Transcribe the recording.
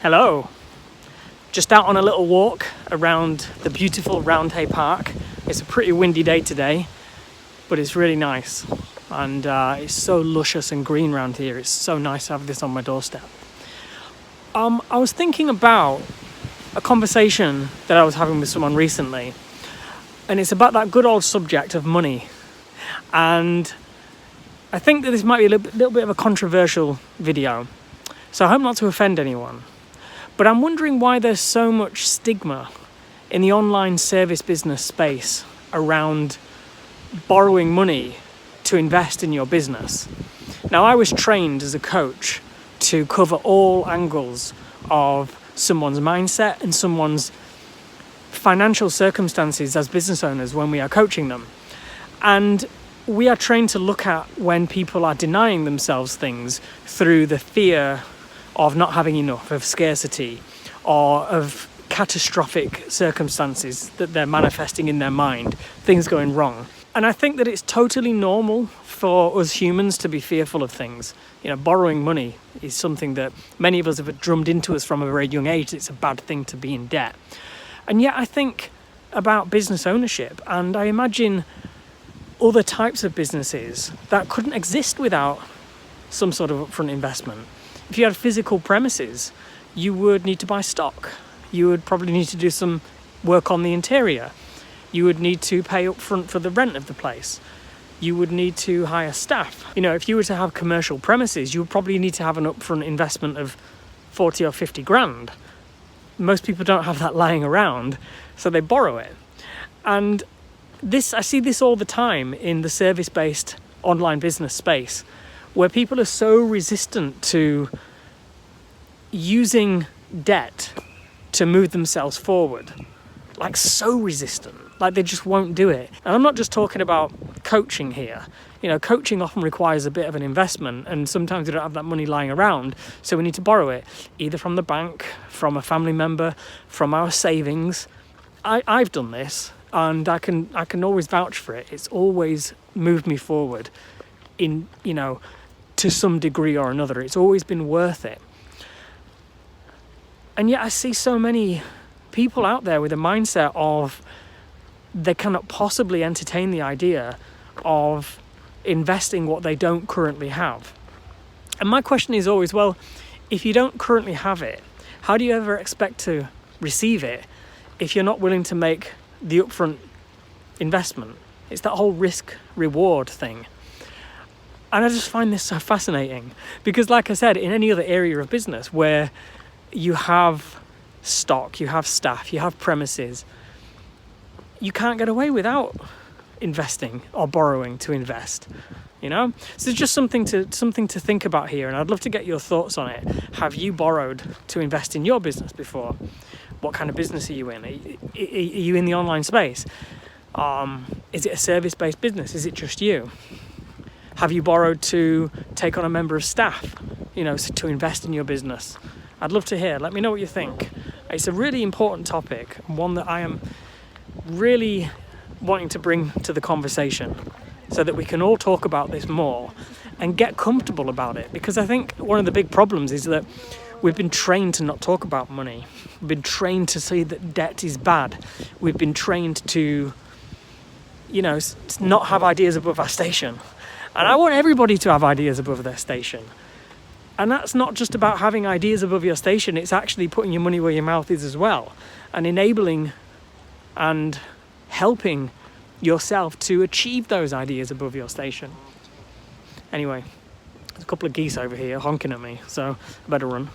Hello, just out on a little walk around the beautiful Roundhay Park. It's a pretty windy day today, but it's really nice, and it's so luscious and green around here. It's so nice to have this on my doorstep. I was thinking about a conversation that I was having with someone recently, and it's about that good old subject of money. And I think that this might be a little bit of a controversial video, so I hope not to offend anyone. But I'm wondering why there's so much stigma in the online service business space around borrowing money to invest in your business. Now, I was trained as a coach to cover all angles of someone's mindset and someone's financial circumstances as business owners when we are coaching them. And we are trained to look at when people are denying themselves things through the fear of not having enough, of scarcity, or of catastrophic circumstances that they're manifesting in their mind, things going wrong. And I think that it's totally normal for us humans to be fearful of things. You know, borrowing money is something that many of us have drummed into us from a very young age. It's a bad thing to be in debt. And yet I think about business ownership, and I imagine other types of businesses that couldn't exist without some sort of upfront investment. If you had physical premises, you would need to buy stock. You would probably need to do some work on the interior. You would need to pay upfront for the rent of the place. You would need to hire staff. You know, if you were to have commercial premises, you would probably need to have an upfront investment of 40 or 50 grand. Most people don't have that lying around, so they borrow it. And I see this all the time in the service-based online business space, where people are so resistant to using debt to move themselves forward. Like, so resistant. Like, they just won't do it. And I'm not just talking about coaching here. You know, coaching often requires a bit of an investment, and sometimes we don't have that money lying around, so we need to borrow it, either from the bank, from a family member, from our savings. I've done this, and I can always vouch for it. It's always moved me forward in, you know, to some degree or another. It's always been worth it. And yet I see so many people out there with a mindset of they cannot possibly entertain the idea of investing what they don't currently have. And my question is always, well, if you don't currently have it, how do you ever expect to receive it if you're not willing to make the upfront investment? It's that whole risk-reward thing. And I just find this so fascinating because, like I said, in any other area of business where you have stock, you have staff, you have premises, you can't get away without investing or borrowing to invest, you know? So it's just something to think about here, and I'd love to get your thoughts on it. Have you borrowed to invest in your business before? What kind of business are you in? Are you in the online space? Is it a service-based business? Is it just you? Have you borrowed to take on a member of staff, you know, to invest in your business? I'd love to hear. Let me know what you think. It's a really important topic, one that I am really wanting to bring to the conversation so that we can all talk about this more and get comfortable about it. Because I think one of the big problems is that we've been trained to not talk about money. We've been trained to say that debt is bad. We've been trained to, you know, not have ideas above our station. And I want everybody to have ideas above their station. And that's not just about having ideas above your station, it's actually putting your money where your mouth is as well, and enabling and helping yourself to achieve those ideas above your station. Anyway, there's a couple of geese over here honking at me, so I better run.